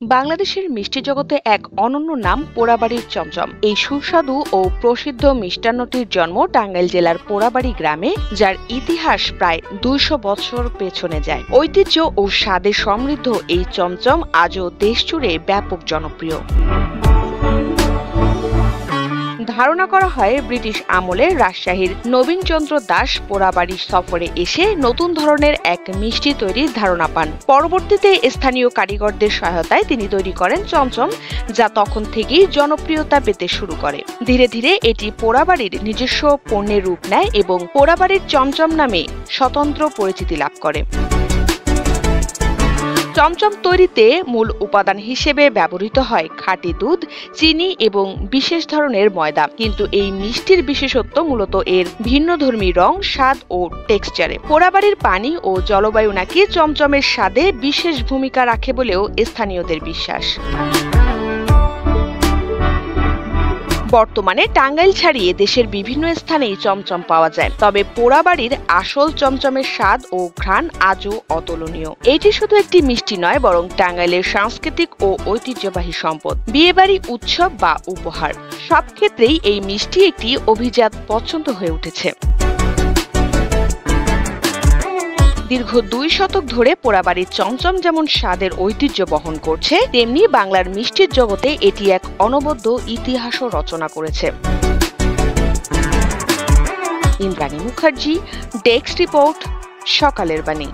বাংলাদেশের মিষ্টি জগতে এক অনন্য নাম পোড়াবাড়ির চমচম। এই সুস্বাদু ও প্রসিদ্ধ মিষ্টান্নটির জন্ম টাঙ্গাইল জেলার পোড়াবাড়ি গ্রামে, যার ইতিহাস প্রায় ২০০ বছর পেছনে যায়। ঐতিহ্য ও স্বাদে সমৃদ্ধ এই চমচম আজও দেশজুড়ে ব্যাপক জনপ্রিয়। ধারণা করা হয় ব্রিটিশ আমলে রাজশাহীর নবীনচন্দ্র দাস পোড়াবাড়ি সফরে এসে নতুন ধরনের এক মিষ্টি তৈরির ধারণা পান। পরবর্তীতে স্থানীয় কারিগরদের সহায়তায় তিনি তৈরি করেন চমচম, যা তখন থেকেই জনপ্রিয়তা পেতে শুরু করে। ধীরে ধীরে এটি পোড়াবাড়ির নিজস্ব পণ্যের রূপ নেয় এবং পোড়াবাড়ির চমচম নামে স্বতন্ত্র পরিচিতি লাভ করে। চমচম তৈরিতে মূল উপাদান হিসেবে ব্যবহৃত হয় খাঁটি দুধ, চিনি এবং বিশেষ ধরনের ময়দা। কিন্তু এই মিষ্টির বিশেষত্ব মূলত এর ভিন্নধর্মী রং, স্বাদ ও টেক্সচারে। পোড়াবাড়ির পানি ও জলবায়ু নাকি চমচমের স্বাদে বিশেষ ভূমিকা রাখে বলেও স্থানীয়দের বিশ্বাস। বর্তমানে টাঙ্গাইল ছাড়িয়ে দেশের বিভিন্ন স্থানেই চমচম পাওয়া যায়, তবে পোড়াবাড়ির আসল চমচমের স্বাদ ও ঘ্রাণ আজও অতুলনীয়। এটি শুধু একটি মিষ্টি নয়, বরং টাঙ্গাইলের সাংস্কৃতিক ও ঐতিহ্যবাহী সম্পদ। বিয়েবাড়ি, উৎসব বা উপহার, সব ক্ষেত্রেই এই মিষ্টি একটি অভিজাত পছন্দ হয়ে উঠেছে। দীর্ঘ ২ শতক ধরে পোড়াবাড়ির চমচম যেমন স্বাদের ঐতিহ্য বহন করছে, তেমনি বাংলার মিষ্টির জগতে এটি এক অনবদ্য ইতিহাসও রচনা করেছে। ইন্দ্রাণী মুখার্জি, ডেস্ক রিপোর্ট, সকালের বাণী।